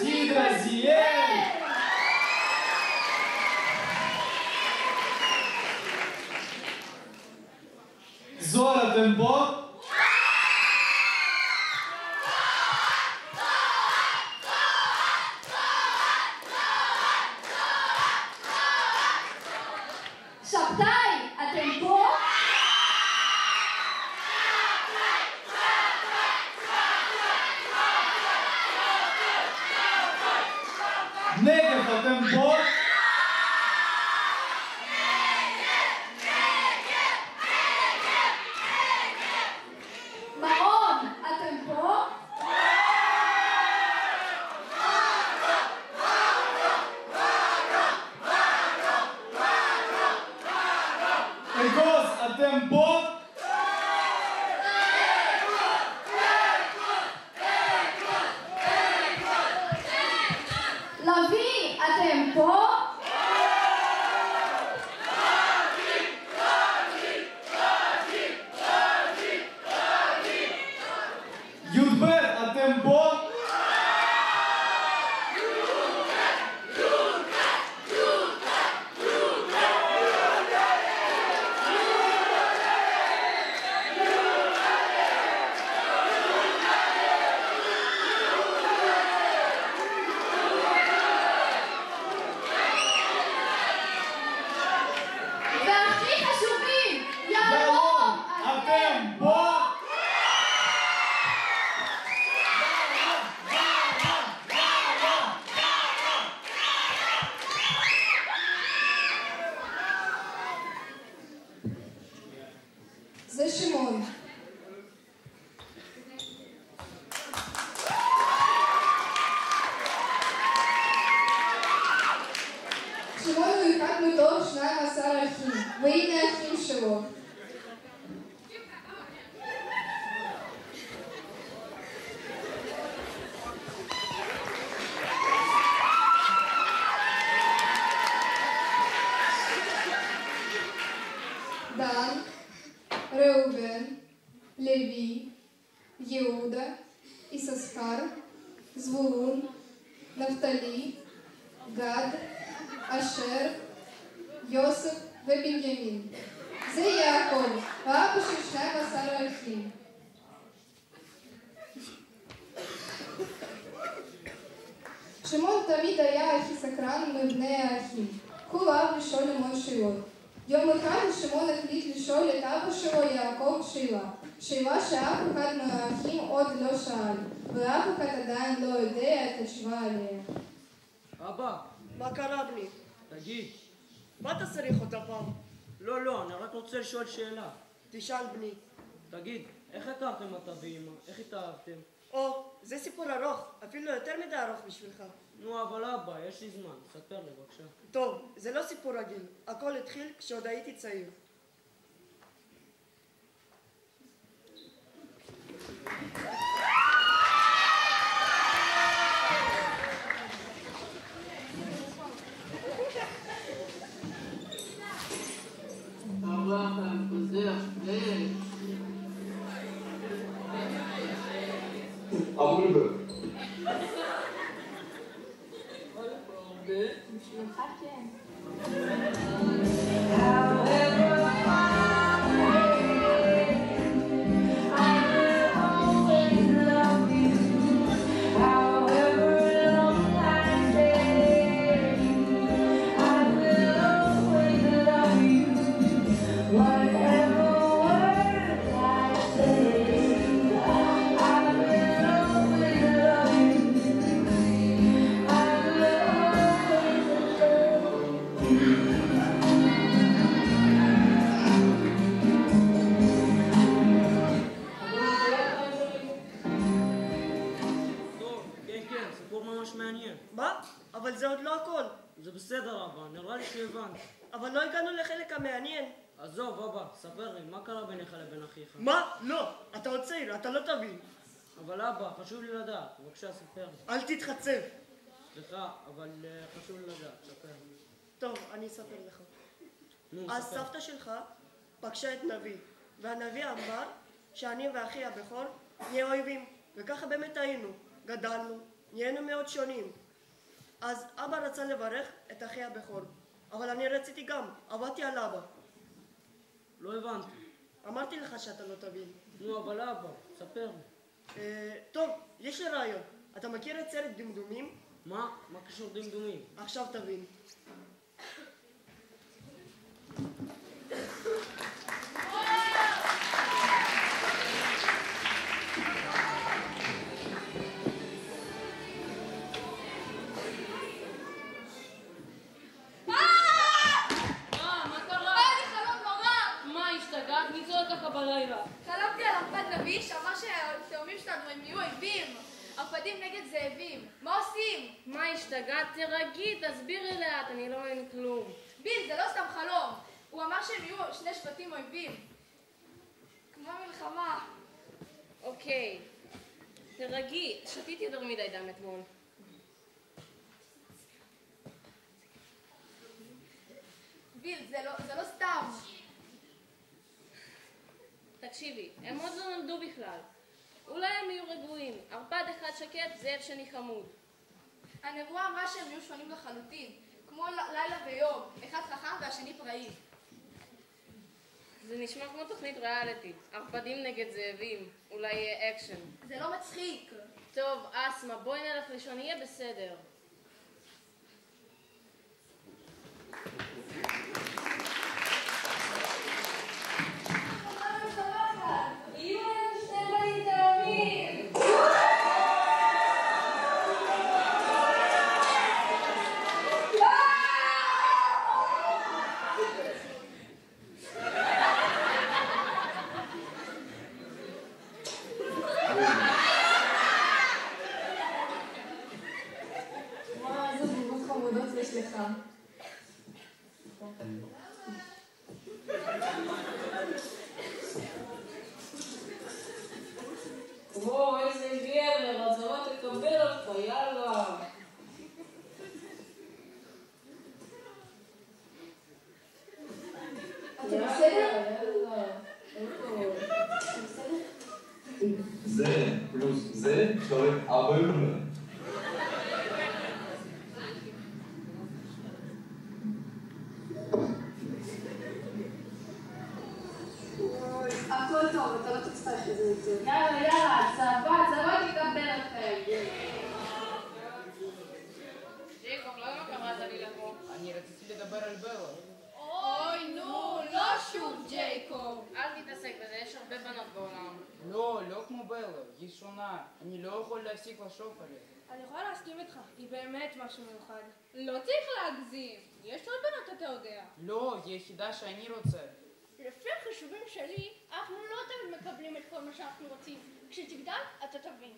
העתיד רזיאל! זוהר, אתם פה? שבתאי, אתם פה? נגב, אתם פה? מעון, אתם פה? אגוז, אתם פה? לוי, אתם פה? י"ב, אתם פה? והכי חשובים, ירום, אתם פה? זה שמעון. שמעון הוא אחד מתוך 12 אחים, והנה האחים שלו. דן, ראובן, לוי, יהודה, יששכר, זבולון, נפתלי, גד, אשר, יוסף ובנימין. זה יעקב, האבא של 12 אחים. שמעון תמיד היה הכי סקרן מבני האחים. הוא אהב לשאול המון שאלות. יום אחד שמעון החליט לשאול את אבא שלו יעקב שאלה שאף אחד מהאחים עוד לא שאל, ואף אחד עדיין לא יודע את התשובה עליה. אבא, מה קרה בני? תגיד. מה אתה צריך אותה פעם? לא, אני רק רוצה לשאול שאלה. תשאל בני. תגיד, איך הכרתם אתה ואמא? איך התאהבתם? או, זה סיפור ארוך, אפילו יותר מדי ארוך בשבילך. נו, אבל אבא, יש לי זמן, ספר לי בבקשה. טוב, זה לא סיפור רגיל, הכל התחיל כשעוד הייתי צעיר. בשבילך כן. מה? אבל זה עוד לא הכל. זה בסדר אבא, נראה לי שהבנת. אבל לא הגענו לחלק המעניין. עזוב אבא, ספר לי, מה קרה ביניך לבין אחיך? מה? לא, אתה עוד צעיר, אתה לא תבין. אבל אבא, חשוב לי לדעת, בבקשה ספר לי. אל תתחצב. סליחה, אבל חשוב לי לדעת, ספר לי. טוב, אני אספר לך. נו, אז ספר. סבתא שלך פגשה את נביא, והנביא אמר שאני ואחי הבכור נהיה אויבים, וככה באמת היינו. גדלנו, נהיינו מאוד שונים. אז אבא רצה לברך את אחי הבכור, אבל אני רציתי גם, עבדתי על אבא. לא הבנתי. אמרתי לך שאתה לא תבין. נו, אבל אבא, ספר. טוב, יש לי רעיון. אתה מכיר את סרט דמדומים? מה? מה קשור דמדומים? עכשיו תבין. בלילה. חלמתי על ערפד נביא שאמר שהתאומים שלנו הם יהיו אויבים. ערפדים נגד זאבים. מה עושים? מה השתגעת? תרגי, תסבירי לאט, אני לא מבין כלום. ביל, זה לא סתם חלום. הוא אמר שהם יהיו שני שבטים אויבים. כמו מלחמה. אוקיי. תרגי, שתיתי יותר מדי דם אתמול. ביל, זה לא סתם. תקשיבי, הם עוד לא נולדו בכלל. אולי הם יהיו רגועים. ערפד אחד שקט, זאב שני חמוד. הנבואה אמרה שהם יהיו שונים לחלוטין. כמו לילה ויום. אחד חכם והשני פראי. זה נשמע כמו תוכנית ריאליטי. ערפדים נגד זאבים. אולי יהיה אקשן. זה לא מצחיק. טוב, אסמה, בואי נלך לישון, יהיה בסדר. וואו, איזה גבר, אז אמא תקבל אותך, יאללה. אתה בסדר? זה פלוס זה שווה 40. הכל טוב, אתה לא תצטרך את זה יותר. יאללה, צבא תקבל אתכם. ג'ייקוב, למה קראת לי לפה? אני רציתי לדבר על בלה. אוי, נו, לא שוב, ג'ייקוב. אל תתעסק בזה, יש הרבה בנות בעולם. לא כמו בלה, היא שונה. אני לא יכול להפסיק לחשוב עליה. אני יכולה להסכים איתך, היא באמת משהו מיוחד. לא צריך להגזים, יש עוד בנות אתה יודע. לא, היא היחידה שאני רוצה. לפי החישובים שלי, אנחנו לא תמיד מקבלים את כל מה שאנחנו רוצים. כשתגדל, אתה תבין.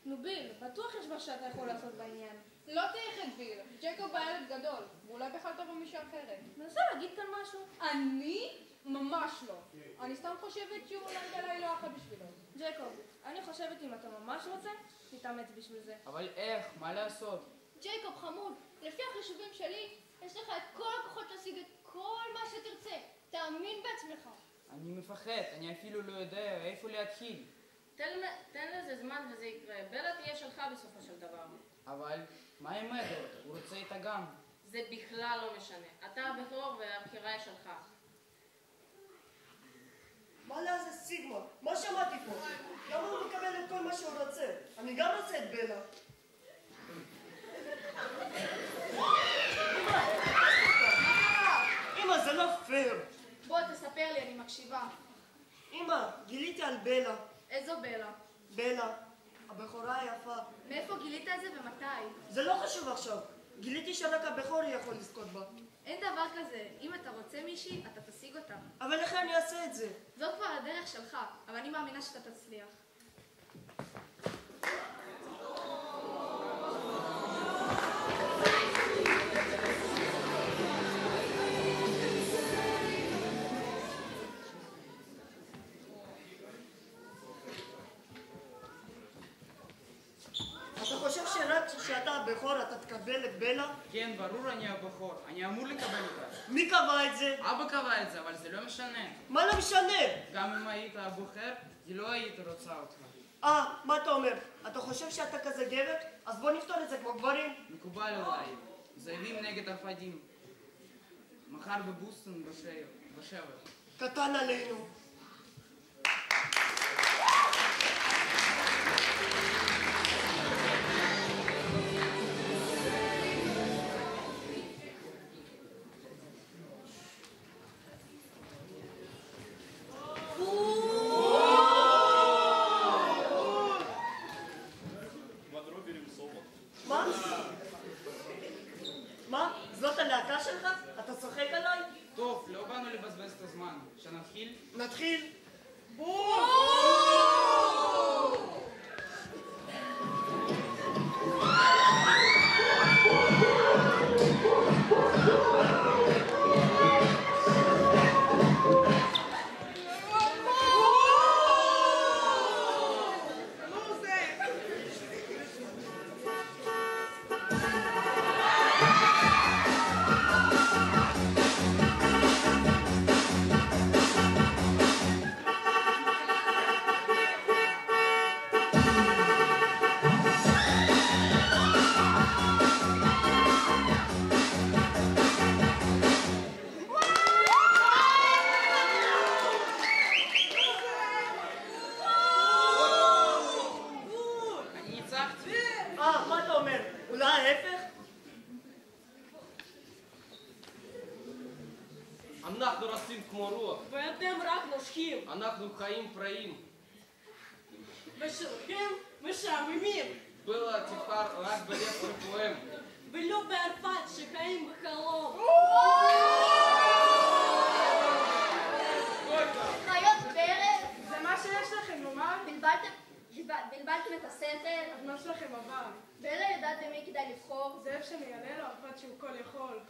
נו ביל, בטוח יש מה שאתה יכול לעשות בעניין. לא תהיה את ביל, ג'ייקוב בילד גדול, ואולי בכלל תבוא מישהו אחרת. מנסה להגיד כאן משהו? אני? ממש לא. אני סתם חושבת שאולי בלה היא לא אחת בשבילו. ג'ייקוב, אני חושבת אם אתה ממש רוצה, תתאמץ בשביל זה. אבל איך? מה לעשות? ג'ייקוב חמוד, לפי החישובים שלי, יש לך את כל הכוחות להשיג את כל מה שתרצה. תאמין בעצמך. אני מפחד, אני אפילו לא יודע איפה להתחיל. תן לזה זמן וזה יקרה. בלה תהיה שלך בסופו של דבר. אבל מה עם אדוארד? הוא רוצה איתה גם. זה בכלל לא משנה. אתה הבכור והבחירה היא שלך. מה לעזה סיגמה? מה שמעתי פה? למה הוא מקבל את כל מה שהוא רוצה? אני גם רוצה את בלה. אמא, זה לא פייר. בוא תספר לי, אני מקשיבה. אמא, גיליתי על בלה. איזו בלה? בלה, הבכורה היפה. מאיפה גילית את זה ומתי? זה לא חשוב עכשיו. גיליתי שרק הבכור יכול לזכות בה. אין דבר כזה. אם אתה רוצה מישהי, אתה תשיג אותה. אבל איך אני אעשה את זה? זאת כבר הדרך שלך, אבל אני מאמינה שאתה תצליח. אתה חושב שרק כשאתה הבכור אתה תקבל את בלה? כן, ברור אני הבכור. אני אמור לקבל אותה. מי קבע את זה? אבא קבע את זה, אבל זה לא משנה. מה לא משנה? גם אם היית הבוחר, היא לא היית רוצה אותך. מה אתה אומר? אתה חושב שאתה כזה גבר? אז בוא נפתור את זה כמו גברים. מקובל עליי. זאבים נגד ערפדים. מחר בבוסטון בשבע. קטן עלינו. מה? זאת הלהקה שלך? אתה צוחק עליי? טוב, לא באנו לבזבז את הזמן. שנתחיל? נתחיל. מה אתה אומר? אולי ההפך? אנחנו רצים כמו רוח. ואתם רק נושכים. אנחנו חיים פראים. ושלכם משעממים. בלע תבחר רק בלב רפואם. ולא בערפד שחיים בחלום. חיות ברז, זה מה שיש לכם לומר? בלבלתם את הסתר. הזמן שלכם עבר. ולא יודעת במי כדאי לבחור. זאב שמיילל לו ערפד שהוא כל יכול.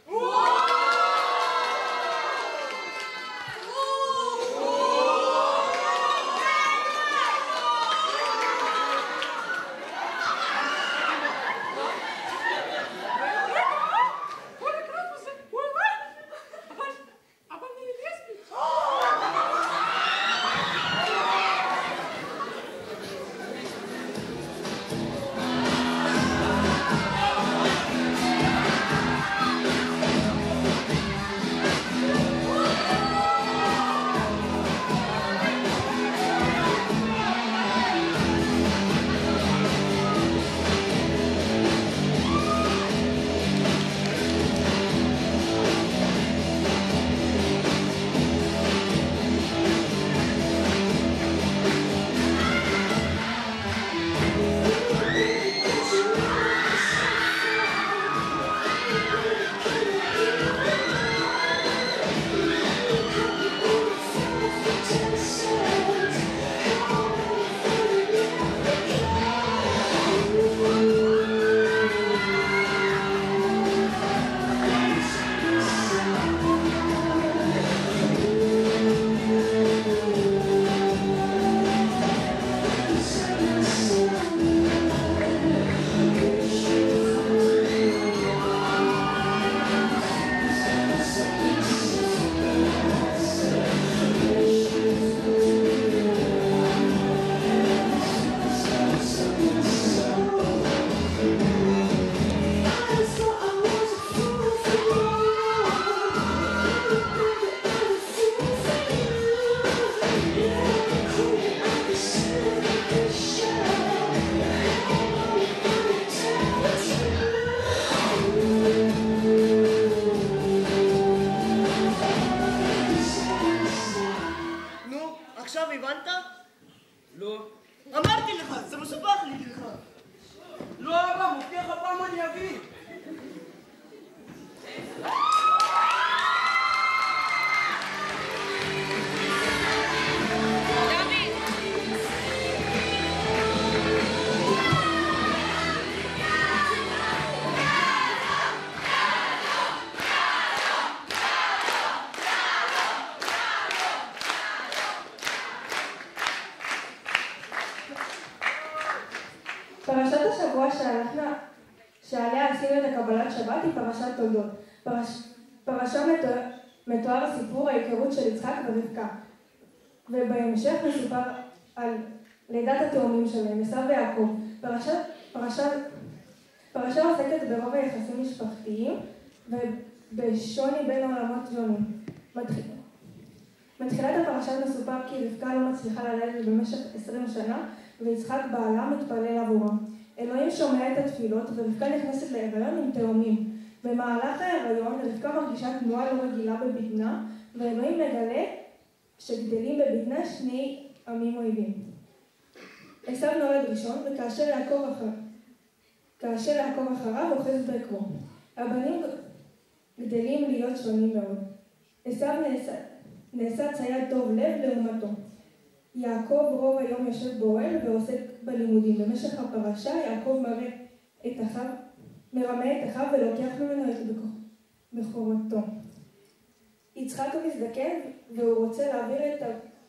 עכשיו הבנת? לא. אמרתי לך, זה מסובך לי לך. לא, אבא, מבטיח הפעם אני אביא. פרשת השבוע שעליה עשינו את הקבלת שבת היא פרשת תולדות. פרשה מתואר הסיפור ההיכרות של יצחק ורבקה, ובהמשך מסופר על לידת התאומים שלהם, עשיו ויעקב. פרשה עוסקת ברוב היחסים משפחתיים ובשוני בין עולמות שונים. מתחילת הפרשה מסופר כי רבקה לא מצליחה ללדת במשך 20 שנה ויצחק בעלה מתפלל עבורה. אלוהים שומע את התפילות ורבקה נכנסת להיריון עם תאומים. במהלך ההיריון רבקה מרגישה תנועה לא רגילה בבטנה ואלוהים מגלה שגדלים בבטנה שני עמים אויבים. עשיו נולד ראשון וכאשר יעקב אחריו אוחז בעקבו. הבנים גדלים להיות שונים מאוד. עשיו נעשה צייד טוב לב לעומתו. יעקב רוב היום יושב באוהל ועוסק בלימודים. במשך הפרשה יעקב מרמה את אחיו ולוקח ממנו את בכורתו. יצחק מזדקן והוא רוצה להעביר את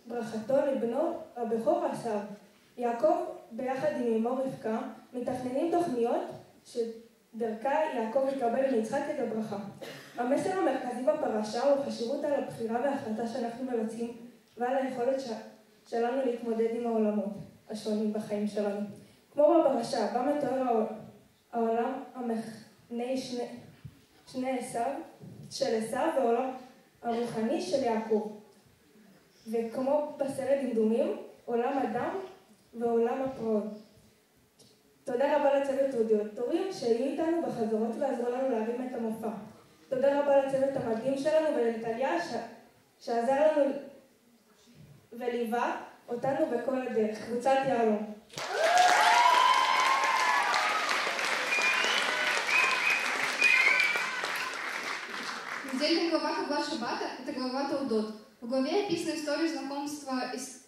ברכתו לבנו הבכור עשיו. יעקב ביחד עם אמו רבקה מתכננים תוכניות שדרכה יעקב יקבל מיצחק את הברכה. המסר המרכזי בפרשה הוא חשיבות על הבחירה וההחלטה שאנחנו מבצעים ועל היכולת שלנו להתמודד עם העולמות השונים בחיים שלנו. כמו בפרשה, בה מתואר העולם המכנה שני של עשיו והעולם הרוחני של יעקב. וכמו בסרט דמדומים, עולם הדם ועולם הפרעות. תודה רבה לצוות אודיוטוריום שהיו איתנו בחזרות ועזרו לנו להרים את המופע. תודה רבה לצוות המדהים שלנו ולטליה שעזר לנו וליווה אותנו בכל הדרך. קבוצת יהלום. Недельная глава Хагла Шаббата – это глава Толдот. В главе описана история знакомства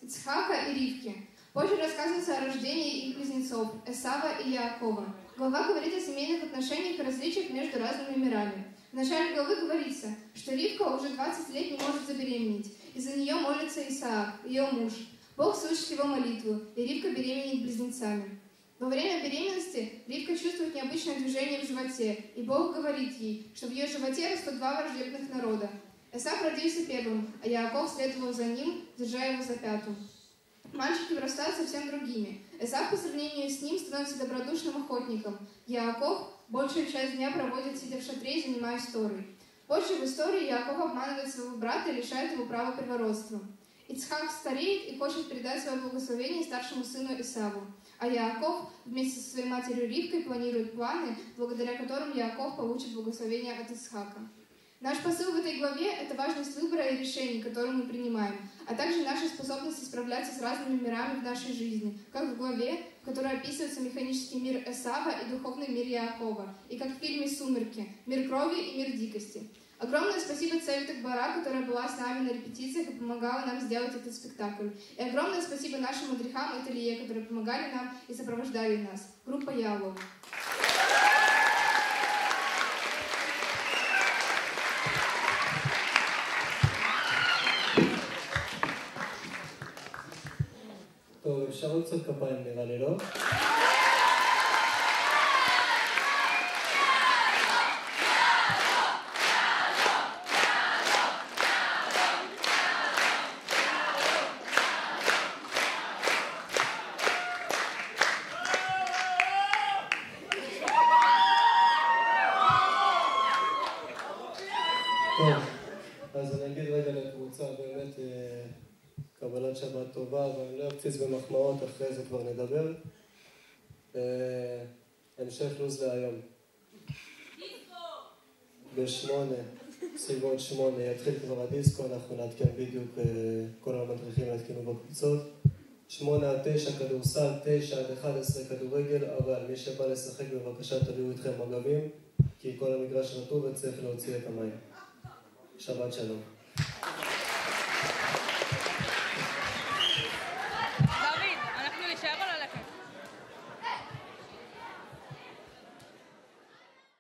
Ицхака и Ривки. Позже рассказывается о рождении их близнецов – Эсава и Яакова. Глава говорит о семейных отношениях и различиях между разными мирами. В начале главы говорится, что Ривка уже 20 лет не может забеременеть. Из-за нее молится Исаак, ее муж. Бог слышит его молитву, и Ривка беременеет близнецами. Во время беременности Ривка чувствует необычное движение в животе, и Бог говорит ей, что в ее животе растут два враждебных народа. Эсав родился первым, а Яаков следовал за ним, держа его за пяту. Мальчики вырастают совсем другими. Эсав по сравнению с ним становится добродушным охотником. Яаков большую часть дня проводит, сидя в шатре и занимаясь Торой. Позже в истории Яаков обманывает своего брата и лишает его права первородства. Ицхак стареет и хочет передать свое благословение старшему сыну Исаву. А Яаков вместе со своей матерью Ривкой планирует планы, благодаря которым Яаков получит благословение от Ицхака. Наш посыл в этой главе – это важность выбора и решений, которые мы принимаем, а также наша способность справляться с разными мирами в нашей жизни, как в главе, в которой описывается механический мир Эсава и духовный мир Яакова, и как в фильме «Сумерки» – мир крови и мир дикости. Огромное спасибо Цеве Такбара, которая была с нами на репетициях и помогала нам сделать этот спектакль. И огромное спасибо нашим мадрихам и Телье, которые помогали нам и сопровождали нас. Группа Ялов. טוב, אפשר עוד קצת כפיים נראה לי, לא? טוב, אז אני אגיד רגע לקבוצה באמת קבלת שבת טובה, ואני לא אקציץ במחמאות, אחרי זה כבר נדבר. המשך לוז להיום. בשמונה, סביבות 8, יתחיל כבר הדיסקו, אנחנו נעדכן בדיוק, כל המדריכים יעדכנו בקבוצות. 8 עד 9 כדורסל, 9 עד 11 כדורגל, אבל מי שבא לשחק בבקשה תביאו איתכם מגבים, כי כל המגרש רטוב וצריך להוציא את המים. שבת שלום.